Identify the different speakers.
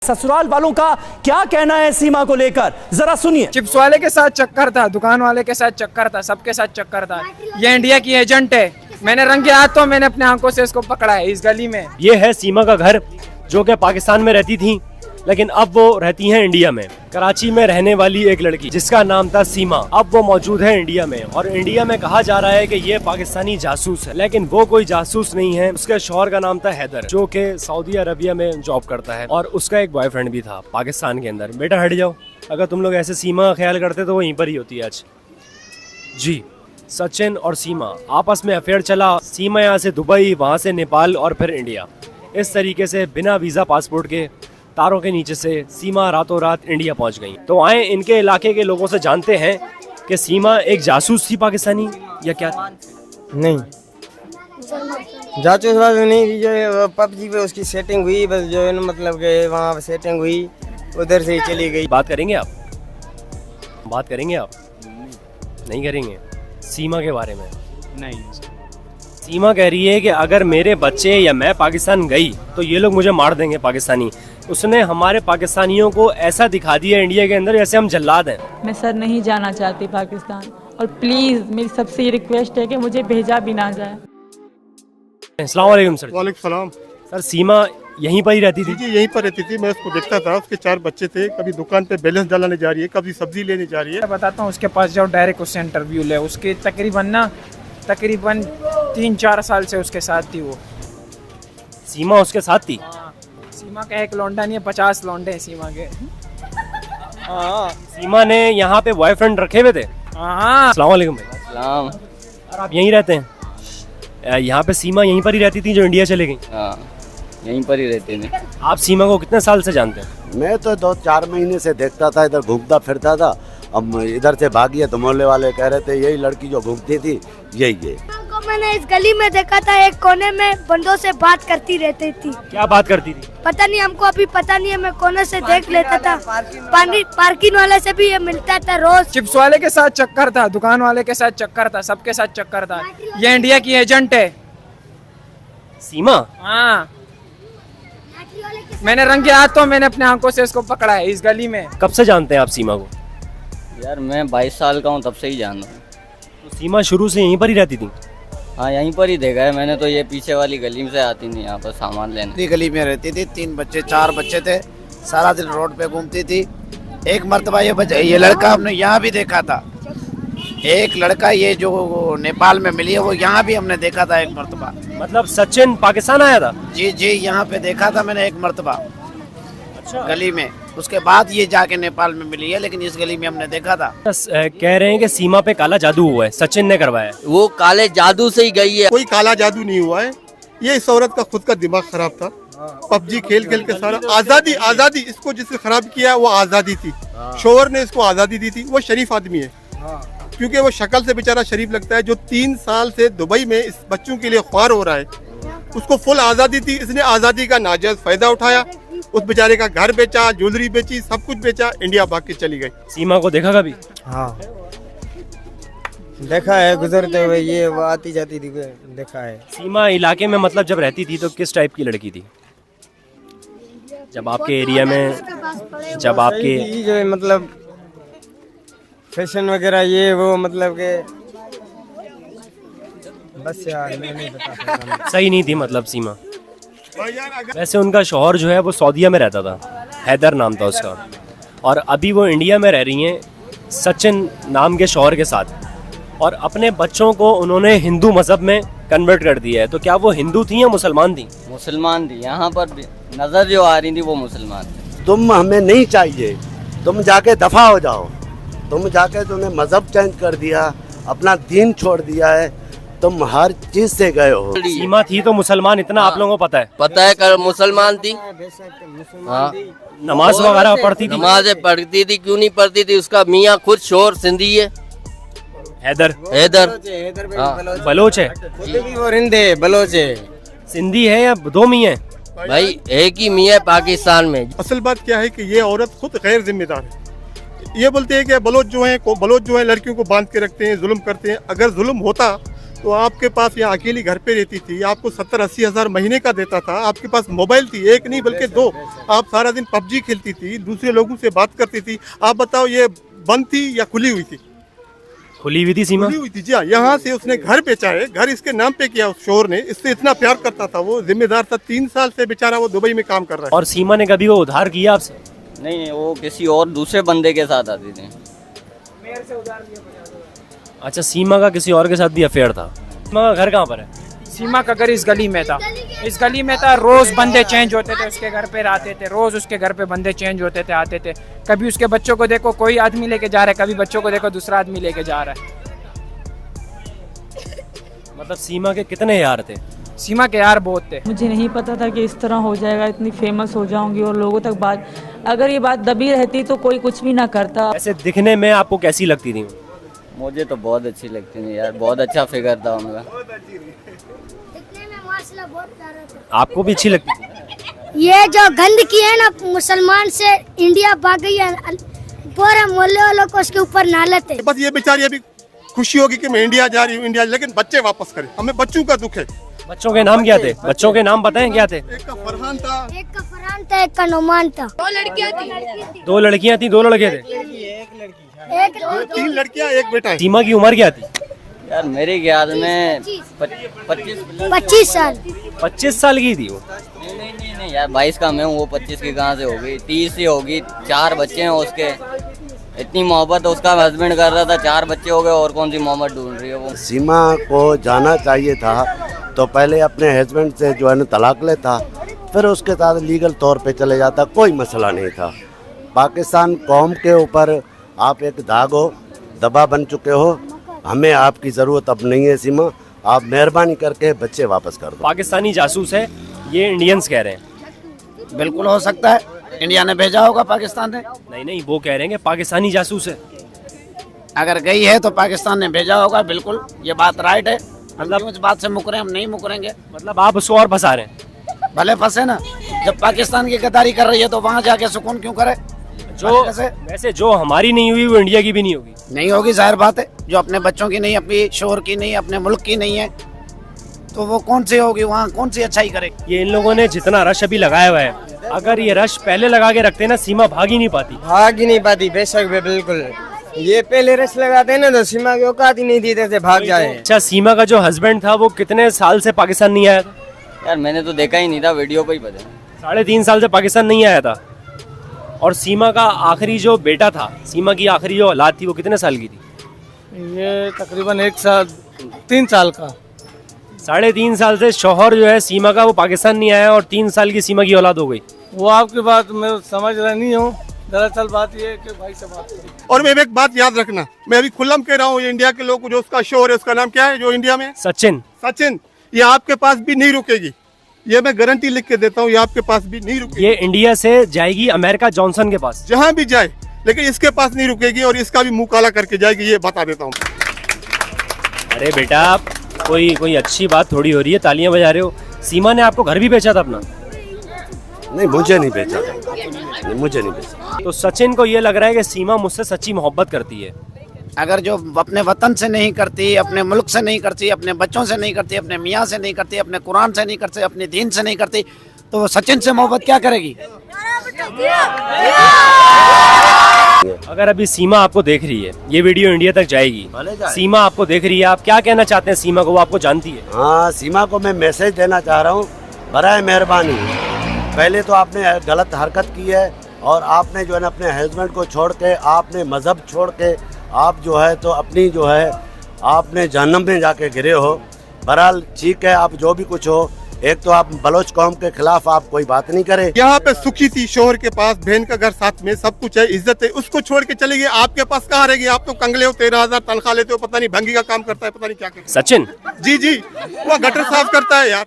Speaker 1: ससुराल वालों का क्या कहना है सीमा को लेकर, जरा सुनिए।
Speaker 2: चिप्स वाले के साथ चक्कर था, दुकान वाले के साथ चक्कर था, सबके साथ चक्कर था। ये इंडिया की एजेंट है। मैंने रंगे हाथों मैंने अपने आंखों से इसको पकड़ा है इस गली में।
Speaker 3: ये है सीमा का घर, जो कि पाकिस्तान में रहती थी लेकिन अब वो रहती हैं इंडिया में। कराची में रहने वाली एक लड़की जिसका नाम था सीमा, अब वो मौजूद है इंडिया में। और इंडिया में कहा जा रहा है कि ये पाकिस्तानी जासूस है, लेकिन वो कोई जासूस नहीं है। उसके शौहर का नाम था हैदर, जो कि सऊदी अरबिया में जॉब करता है, और उसका एक बॉयफ्रेंड भी था पाकिस्तान के अंदर। बेटा हट जाओ, अगर तुम लोग ऐसे सीमा का ख्याल करते तो वो यहीं पर ही होती आज। जी, सचिन और सीमा आपस में अफेयर चला। सीमा यहाँ से दुबई, वहाँ से नेपाल और फिर इंडिया। इस तरीके से बिना वीज़ा पासपोर्ट के तारों के नीचे से सीमा रातों रात इंडिया पहुंच गई। तो आए इनके इलाके के लोगों से जानते हैं कि सीमा एक जासूस थी पाकिस्तानी या क्या?
Speaker 4: नहीं, जासूस वाले नहीं थी। जो पबजी पे उसकी सेटिंग हुई, बस जो है ना, मतलब कि वहाँ सेटिंग हुई, उधर से ही चली गई।
Speaker 3: बात करेंगे आप? बात करेंगे आप? नहीं करेंगे सीमा के बारे में?
Speaker 2: नहीं।
Speaker 3: सीमा कह रही है कि अगर मेरे बच्चे या मैं पाकिस्तान गई तो ये लोग मुझे मार देंगे पाकिस्तानी। उसने हमारे पाकिस्तानियों को ऐसा दिखा दिया इंडिया के अंदर जैसे हम जल्लाद हैं।
Speaker 5: मैं सर नहीं जाना चाहती पाकिस्तान, और प्लीज़ मेरी सबसे रिक्वेस्ट है कि मुझे भेजा भी ना जाए।
Speaker 3: अस्सलाम वालेकुम सर।
Speaker 6: वालेकुम सलाम।
Speaker 3: सर सीमा यहीं पर ही रहती थी?
Speaker 6: जी यहीं पर रहती थी, मैं उसको देखता था। उसके 4 बच्चे थे, कभी दुकान पे बैलेंस डालने जा रही है, कभी सब्जी लेने जा रही है।
Speaker 2: मैं बताता हूँ, उसके पास जाओ, डायरेक्ट उससे इंटरव्यू ले। उसके तकरीबन 3-4 साल से उसके साथ थी वो।
Speaker 3: सीमा उसके साथ थी?
Speaker 2: सीमा का एक लौंडा नहीं है, 50 लौंडे हैं सीमा के। हाँ,
Speaker 3: सीमा ने यहाँ पे बॉयफ्रेंड रखे हुए थे?
Speaker 2: हाँ।
Speaker 3: अस्सलाम वालेकुम भाई।
Speaker 4: सलाम।
Speaker 3: और आप यहीं रहते हैं? यहाँ पे सीमा यहीं पर ही रहती थी जो इंडिया चले गई?
Speaker 4: हाँ, यहीं पर ही रहते थे।
Speaker 3: आप सीमा को कितने साल से जानते हैं?
Speaker 7: मैं तो 2-4 महीने से देखता था, इधर घूमता फिरता था। अब इधर से भागी तो मोहल्ले वाले कह रहे थे यही लड़की जो घूमती थी यही है।
Speaker 8: मैंने इस गली में देखा था, एक कोने में बंदों से बात करती रहती थी।
Speaker 3: क्या बात करती थी?
Speaker 8: पता नहीं, हमको अभी पता नहीं है। मैं कोने से देख लेता था। पार्किंग वाले से भी ये मिलता था रोज।
Speaker 2: चिप्स वाले के साथ चक्कर था, दुकान वाले के साथ चक्कर था, सबके साथ चक्कर था। ये इंडिया की एजेंट है।
Speaker 3: सीमा?
Speaker 2: हाँ, मैंने रंगे हाथों मैंने अपने आंखों से इसको पकड़ा है इस गली में।
Speaker 3: कब से जानते हैं आप सीमा को?
Speaker 4: यार मैं 22 साल का हूँ, तब से ही जान रहा हूँ।
Speaker 3: तो सीमा शुरू से यहीं पर ही रहती थी?
Speaker 4: हाँ, यहीं पर ही देखा है मैंने तो। ये पीछे वाली गली में से आती थी यहाँ पर सामान लेने।
Speaker 9: गली में रहती थी, 4 बच्चे थे, सारा दिन रोड पे घूमती थी। एक मर्तबा ये लड़का हमने यहाँ भी देखा था। एक लड़का ये जो नेपाल में मिली है वो यहाँ भी हमने देखा था एक मर्तबा।
Speaker 3: मतलब सचिन पाकिस्तान आया था?
Speaker 9: जी जी, यहाँ पे देखा था मैंने एक मर्तबा।
Speaker 3: अच्छा।
Speaker 9: गली में। उसके बाद ये जाके नेपाल में मिली है, लेकिन इस गली में हमने देखा था।
Speaker 3: कह रहे हैं कि सीमा पे काला जादू हुआ है, सचिन ने करवाया।
Speaker 4: वो काले जादू से ही गई है।
Speaker 6: कोई काला जादू नहीं हुआ है, ये इस औरत का खुद का दिमाग खराब था। पबजी खेल खेल के सारा आजादी इसको जिसने खराब किया वो आजादी थी। शोहर ने इसको आजादी दी थी। वो शरीफ आदमी है, क्योंकि वो शक्ल से बेचारा शरीफ लगता है। जो 3 साल से दुबई में इस बच्चों के लिए ख्वार हो रहा है, उसको फुल आजादी थी। इसने आजादी का नाजायज फायदा उठाया। उस बेचारे का घर बेचा, ज्वेलरी बेची, सब कुछ बेचा, इंडिया भाग के चली गई।
Speaker 3: सीमा को देखा कभी?
Speaker 4: हाँ, देखा है गुजरते हुए, ये वो आती जाती थी, देखा है।
Speaker 3: सीमा इलाके में मतलब जब रहती थी तो किस टाइप की लड़की थी? जब आपके एरिया में, जब आपके
Speaker 4: जो मतलब फैशन वगैरह ये वो, मतलब के बस यार मैं नहीं बता सकता।
Speaker 3: सही नहीं थी मतलब सीमा। वैसे उनका शौहर जो है वो सऊदीया में रहता था, हैदर नाम था उसका, और अभी वो इंडिया में रह रही हैं सचिन नाम के शौहर के साथ। और अपने बच्चों को उन्होंने हिंदू मजहब में कन्वर्ट कर दिया है। तो क्या वो हिंदू थी या मुसलमान थी?
Speaker 4: मुसलमान थी। यहाँ पर नजर जो आ रही थी वो मुसलमान थी।
Speaker 7: तुम हमें नहीं चाहिए, तुम जाके दफा हो जाओ। तुम जाके तुमने मजहब चेंज कर दिया, अपना दीन छोड़ दिया है, तुम हर चीज से गए हो।
Speaker 3: सीमा थी तो मुसलमान, इतना आप लोगों को पता है?
Speaker 4: पता है, कर मुसलमान थी। हाँ,
Speaker 3: नमाज वगैरह पढ़ती थी?
Speaker 4: नमाजें पढ़ती थी, क्यों नहीं पढ़ती थी। उसका मियाँ खुद शोर सिंधी है,
Speaker 3: हैदर।
Speaker 4: बलोच है।
Speaker 3: वो रिंदे बलोच है, सिंधी है या 2 मियाँ है?
Speaker 4: भाई एक ही मियाँ पाकिस्तान में।
Speaker 6: असल बात क्या है कि ये औरत खुद गैर जिम्मेदार है। ये बोलते हैं कि बलोच जो है लड़कियों को बांध के रखते हैं, जुल्म करते हैं। अगर जुल्म होता तो आपके पास यहाँ अकेली घर पे रहती थी, आपको 70-80 हज़ार महीने का देता था, आपके पास मोबाइल थी, एक नहीं बल्कि दो, आप सारा दिन पबजी खेलती थी, दूसरे लोगों से बात करती थी। आप बताओ ये बंद थी या खुली हुई थी?
Speaker 3: खुली हुई थी सीमा?
Speaker 6: खुली हुई थी जी हाँ। यहाँ से उसने घर बेचा है, घर इसके नाम पे किया उस शोहर ने, इससे इतना प्यार करता था, वो जिम्मेदार था। 3 साल से बेचारा वो दुबई में काम कर रहा है।
Speaker 3: और सीमा ने कभी वो उधार किया आपसे?
Speaker 10: नहीं, वो किसी और दूसरे बंदे के साथ आती थी।
Speaker 3: अच्छा, सीमा का किसी और के साथ भी अफेयर था। सीमा का घर कहाँ पर है?
Speaker 2: सीमा का घर इस गली में था, इस गली में था। रोज बंदे चेंज होते थे, उसके घर पे आते थे, रोज उसके घर पे बंदे चेंज होते थे, आते थे। कभी उसके बच्चों को देखो कोई आदमी लेके जा रहा है, कभी बच्चों को देखो दूसरा आदमी लेके जा रहा है।
Speaker 3: मतलब सीमा के कितने यार थे?
Speaker 2: सीमा के यार बहुत थे।
Speaker 5: मुझे नहीं पता था कि इस तरह हो जाएगा, इतनी फेमस हो जाऊंगी और लोगों तक बात, अगर ये बात दबी रहती तो कोई कुछ भी ना करता।
Speaker 3: ऐसे दिखने में आपको कैसी लगती थी?
Speaker 10: मुझे तो बहुत अच्छी लगती थी यार, बहुत अच्छा फिगर था उनका।
Speaker 3: आपको भी अच्छी लगती थी?
Speaker 8: ये जो गंदगी है ना, मुसलमान से इंडिया भाग गई है, पूरे मोहल्ले वालों को उसके ऊपर नालत है।
Speaker 6: बस ये बेचारी अभी खुशी होगी कि मैं इंडिया जा रही हूँ, इंडिया, लेकिन बच्चे वापस करें, हमें बच्चों का दुख है।
Speaker 3: बच्चों के नाम क्या थे? बच्चों के नाम बताएं क्या थे?
Speaker 6: एक का फरहान था,
Speaker 8: एक का फरहान था, एक का नोमान था।
Speaker 3: 2 लड़कियां थी, 2 लड़के थे।
Speaker 6: 3 लड़कियां, 1 बेटा है।
Speaker 3: सीमा की उम्र क्या थी?
Speaker 10: यार मेरे ख्याल में
Speaker 8: 25 साल।
Speaker 3: 25 साल की थी वो?
Speaker 10: नहीं यार, 22 का मैं हूँ, वो 25 की कहाँ से होगी? 30 ही होगी। 4 बच्चे हैं उसके, इतनी मोहब्बत उसका हस्बैंड कर रहा था, 4 बच्चे हो गए, और कौन सी मोहब्बत ढूंढ रही है वो?
Speaker 7: सीमा को जाना चाहिए था तो पहले अपने हस्बैंड से जो है ना तलाक लेता, फिर उसके साथ लीगल तौर पे चले जाता, कोई मसला नहीं था। पाकिस्तान कौम के ऊपर आप एक दाग हो, दबा बन चुके हो, हमें आपकी ज़रूरत अब नहीं है सीमा, आप मेहरबानी करके बच्चे वापस कर दो।
Speaker 3: पाकिस्तानी जासूस है ये इंडियंस कह रहे हैं।
Speaker 9: बिल्कुल हो सकता है, इंडिया ने भेजा होगा, पाकिस्तान ने
Speaker 3: नहीं, वो कह रहे हैं कि पाकिस्तानी जासूस है।
Speaker 9: अगर गई है तो पाकिस्तान ने भेजा होगा, बिल्कुल ये बात राइट है। मतलब इस बात से मुकरे हम नहीं मुकरेंगे।
Speaker 3: मतलब आप उसको और फंसा रहे हैं?
Speaker 9: भले फंसे ना, जब पाकिस्तान की गद्दारी कर रही है तो वहाँ जाके सुकून क्यों करे?
Speaker 3: जो वैसे जो हमारी नहीं हुई वो इंडिया की भी नहीं होगी।
Speaker 9: नहीं होगी, जाहिर बात है। जो अपने बच्चों की नहीं, अपनी शोहर की नहीं, अपने मुल्क की नहीं है, तो वो कौन सी होगी? वहाँ कौन सी अच्छाई करेगी?
Speaker 3: ये इन लोगों ने जितना रश अभी लगाया हुआ है, अगर ये रश पहले लगा के रखते ना, सीमा भाग ही नहीं पाती।
Speaker 4: भाग ही नहीं पाती, बेशक बिल्कुल। ये पहले रश लगाते ना तो सीमा की औकात ही नहीं थी इधर से भाग जाए।
Speaker 3: अच्छा, सीमा का जो हस्बैंड था वो कितने साल से पाकिस्तान नहीं आया था?
Speaker 10: यार मैंने तो देखा ही नहीं था, वीडियो पे ही पता।
Speaker 3: 3.5 साल से पाकिस्तान नहीं आया था। और सीमा का आखिरी जो बेटा था, सीमा की आखिरी जो औलाद थी, वो कितने साल की थी?
Speaker 11: ये तकरीबन 3 साल का।
Speaker 3: 3.5 साल से शौहर जो है सीमा का वो पाकिस्तान नहीं आया और 3 साल की सीमा की औलाद हो गई।
Speaker 11: वो आपकी बात मैं समझ रहा नहीं हूँ, दरअसल बात ये है कि भाई से बात करो।
Speaker 6: और मैं एक बात याद रखना, मैं अभी खुल्लम कह रहा हूँ, ये इंडिया के लोग को, जो उसका शोहर है उसका नाम क्या है जो इंडिया में?
Speaker 3: सचिन।
Speaker 6: ये आपके पास भी नहीं रुकेगी, ये मैं गारंटी लिख के देता हूँ, ये आपके पास भी नहीं रुकेगी।
Speaker 3: ये इंडिया से जाएगी अमेरिका जॉनसन के पास,
Speaker 6: जहाँ भी जाए, लेकिन इसके पास नहीं रुकेगी और इसका भी मुंह काला करके जाएगी, ये बता देता हूँ।
Speaker 3: अरे बेटा, कोई अच्छी बात थोड़ी हो रही है, तालियां बजा रहे हो। सीमा ने आपको घर भी बेचा था अपना?
Speaker 7: नहीं, मुझे नहीं बेचा था, मुझे नहीं बेचा।
Speaker 3: तो सचिन को ये लग रहा है कि सीमा मुझसे सच्ची मोहब्बत करती है।
Speaker 9: अगर जो अपने वतन से नहीं करती, अपने मुल्क से नहीं करती, अपने बच्चों से नहीं करती, अपने मियाँ से नहीं करती, अपने कुरान से नहीं करती, अपने दीन से नहीं करती, तो वो सचिन से मोहब्बत क्या करेगी?
Speaker 3: अगर अभी सीमा आपको देख रही है, ये वीडियो इंडिया तक जाएगी, सीमा आपको देख रही है, आप क्या कहना चाहते हैं सीमा को? वो आपको जानती है।
Speaker 7: हाँ, सीमा को मैं मैसेज देना चाह रहा हूँ, बराए मेहरबानी, पहले तो आपने गलत हरकत की है और आपने जो है ना अपने हस्बैंड को छोड़ के, आपने मज़हब छोड़ के, आप जो है तो अपनी जो है आपने जहन्नम में जाके गिरे हो। बहरहाल ठीक है, आप जो भी कुछ हो, एक तो आप बलोच कौम के खिलाफ आप कोई बात नहीं करें।
Speaker 6: यहाँ पे सुखी थी, शोहर के पास, बहन का घर साथ में, सब कुछ है, इज्जत है, उसको छोड़ के चली गई। आपके पास कहाँ रहेगी? आप तो कंगले हो, 13,000 तनख्वाह लेते हो, पता नहीं भंगी का काम करता है, पता नहीं क्या करता है।
Speaker 3: सचिन
Speaker 6: जी, वो गटर साफ करता है यार।